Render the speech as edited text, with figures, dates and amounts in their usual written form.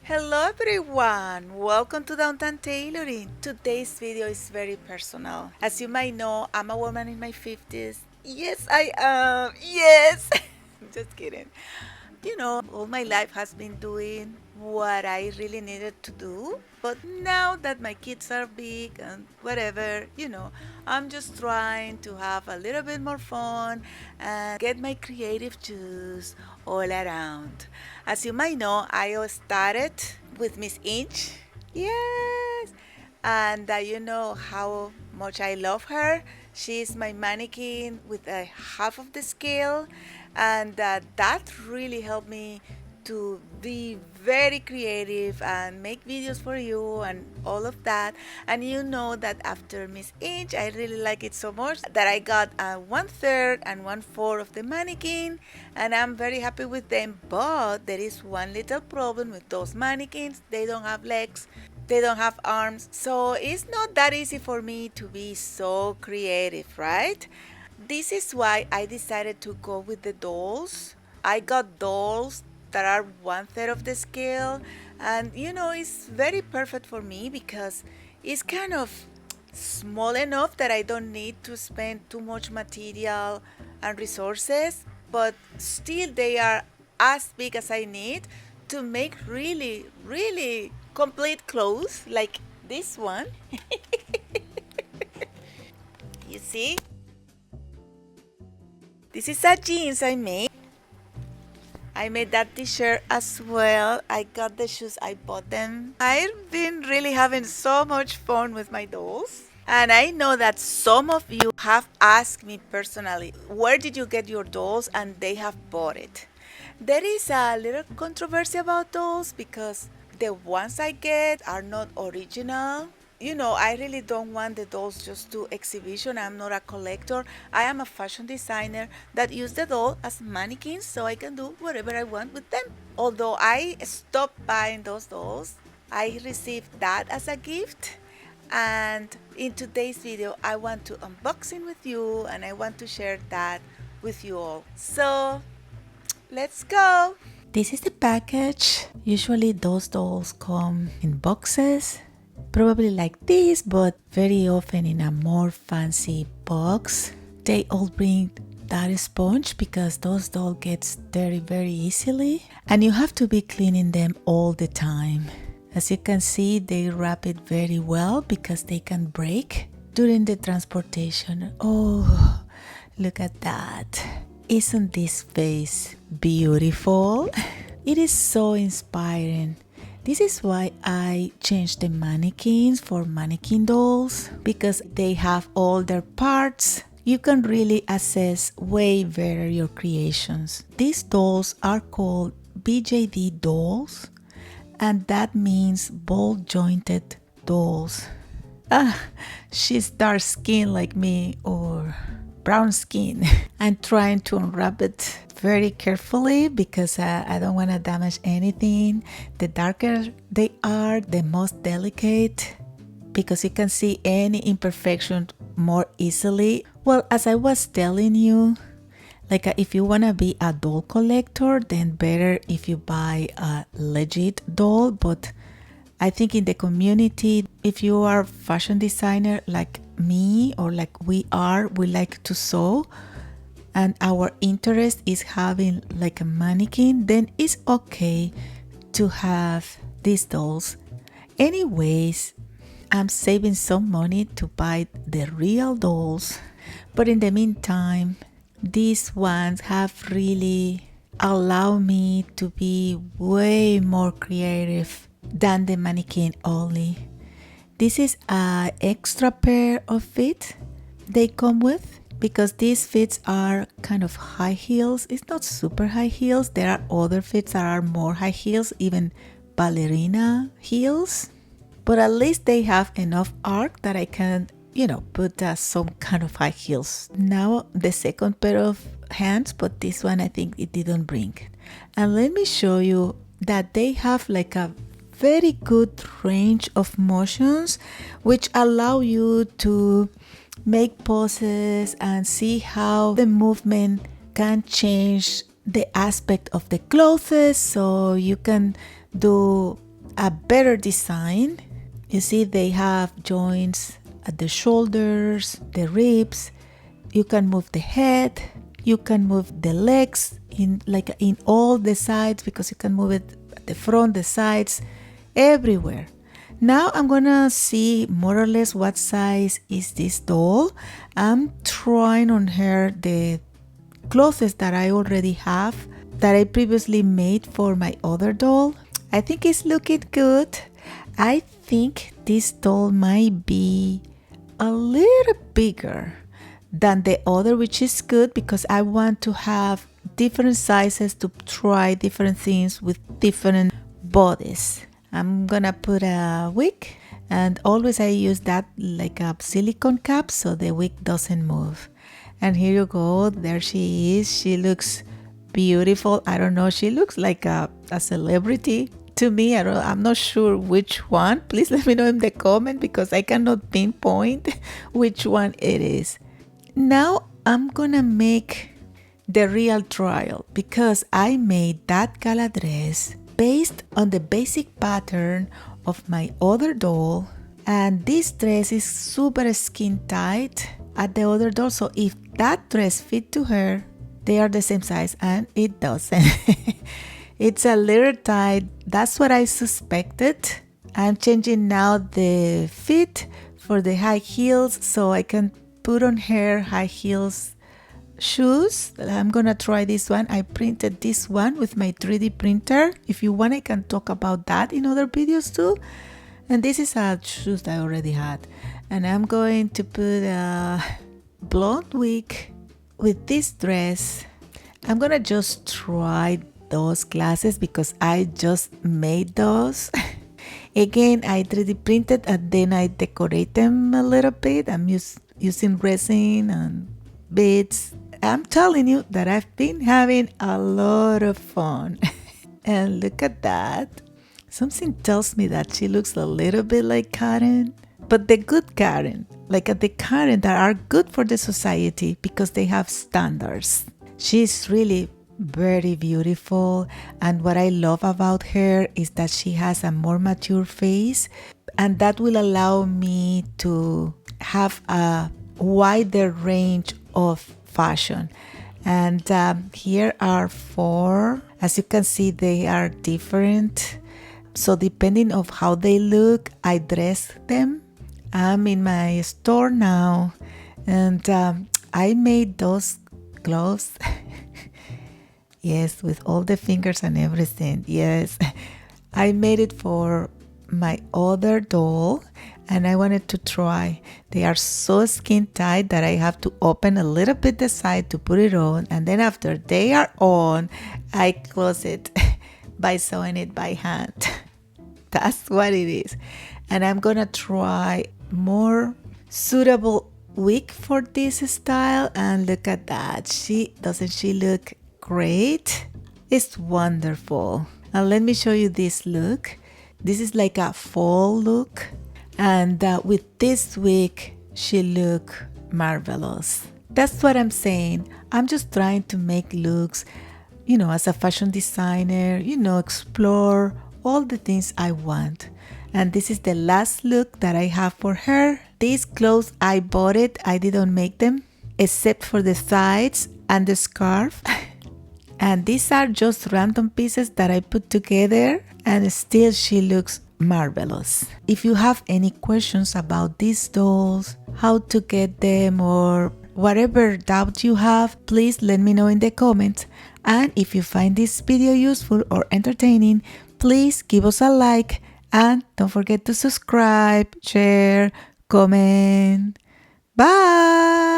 Hello everyone, welcome to Downtown Tailoring. Today's video is very personal. As you might know, I'm a woman in my 50s. Yes, I am. Yes. Just kidding. All my life has been doing what I really needed to do. But now that my kids are big and whatever, I'm just trying to have a little bit more fun and get my creative juice all around. As you might know, I started with Miss Inch. Yes. And you know how much I love her. She's my mannequin with a half of the scale, and that really helped me to be very creative and make videos for you and all of that. And you know that after Miss Inch, I really like it so much that I got 1/3 and 1/4 of the mannequin, and I'm very happy with them. But there is one little problem with those mannequins: they don't have legs, they don't have arms, so it's not that easy for me to be so creative, right? This is why I decided to go with the dolls. I got dolls that are 1/3 of the scale, and it's very perfect for me because it's kind of small enough that I don't need to spend too much material and resources, but still they are as big as I need to make really, really complete clothes like this one. You see? This is a jeans I made. I made that t-shirt as well. I got the shoes, I bought them. I've been really having so much fun with my dolls. And I know that some of you have asked me personally, where did you get your dolls? And they have bought it. There is a little controversy about dolls because the ones I get are not original. I really don't want the dolls just to exhibition. I'm not a collector. I am a fashion designer that use the doll as mannequins so I can do whatever I want with them. Although I stopped buying those dolls, I received that as a gift. And in today's video, I want to unboxing with you and I want to share that with you all. So let's go. This is the package. Usually those dolls come in boxes, probably like this, but very often in a more fancy box. They all bring that sponge because those dolls get dirty very easily and you have to be cleaning them all the time. As you can see, they wrap it very well because they can break during the transportation. Oh, look at that. Isn't this face beautiful? It is so inspiring. This is why I changed the mannequins for mannequin dolls, because they have all their parts. You can really assess way better your creations. These dolls are called BJD dolls, and that means ball jointed dolls. She's dark skin like me or brown skin. I'm trying to unwrap it very carefully because I don't want to damage anything. The darker they are, the most delicate, because you can see any imperfection more easily. Well, as I was telling you, like if you want to be a doll collector, then better if you buy a legit doll. But I think in the community, if you are a fashion designer like me or like we like to sew, and our interest is having like a mannequin, then it's okay to have these dolls. Anyways, I'm saving some money to buy the real dolls, but in the meantime, these ones have really allowed me to be way more creative than the mannequin only. This is an extra pair of feet they come with, because these feet are kind of high heels. It's not super high heels. There are other feet that are more high heels, even ballerina heels. But at least they have enough arc that I can, put some kind of high heels. Now the second pair of hands, but this one I think it didn't bring. And let me show you that they have like a very good range of motions which allow you to make poses and see how the movement can change the aspect of the clothes. So you can do a better design. You see, they have joints at the shoulders, the ribs. You can move the head. You can move the legs in all the sides, because you can move it at the front, the sides, everywhere. Now I'm gonna see more or less what size is this doll. I'm trying on her the clothes that I already have, that I previously made for my other doll. I think it's looking good. I think this doll might be a little bigger than the other, which is good because I want to have different sizes to try different things with different bodies. I'm gonna put a wig, and always I use that like a silicone cap so the wig doesn't move. And here you go, there she is. She looks beautiful. I don't know, she looks like a celebrity to me. I'm not sure which one. Please let me know in the comment because I cannot pinpoint which one it is. Now I'm gonna make the real trial, because I made that gala dress based on the basic pattern of my other doll, and this dress is super skin tight at the other doll. So if that dress fit to her, they are the same size, and it doesn't. It's a little tight. That's what I suspected. I'm changing now the fit for the high heels so I can put on her high heels shoes. I'm gonna try this one. I printed this one with my 3D printer. If you want, I can talk about that in other videos too. And this is a shoes that I already had. And I'm going to put a blonde wig with this dress. I'm gonna just try those glasses because I just made those. Again, I 3D printed and then I decorate them a little bit. I'm using resin and beads. I'm telling you that I've been having a lot of fun. And look at that. Something tells me that she looks a little bit like Karen, but the good Karen, like the Karen that are good for the society because they have standards. She's really very beautiful, and what I love about her is that she has a more mature face, and that will allow me to have a wider range of fashion. And here are 4. As you can see, they are different, so depending on how they look, I dress them. I'm in my store now, and I made those gloves. Yes, with all the fingers and everything. Yes, I made it for my other doll, and I wanted to try. They are so skin tight that I have to open a little bit the side to put it on, and then after they are on, I close it by sewing it by hand. That's what it is. And I'm gonna try more suitable wig for this style. And look at that. Doesn't she look great? It's wonderful. And let me show you this look. This is like a fall look, and with this wig she look marvelous. That's what I'm saying. I'm just trying to make looks, as a fashion designer, explore all the things I want. And this is the last look that I have for her. These clothes, I bought it. I didn't make them, except for the sides and the scarf. And these are just random pieces that I put together, and still she looks marvelous. If you have any questions about these dolls, how to get them, or whatever doubt you have, please let me know in the comments. And if you find this video useful or entertaining, please give us a like, and don't forget to subscribe, share, comment. Bye!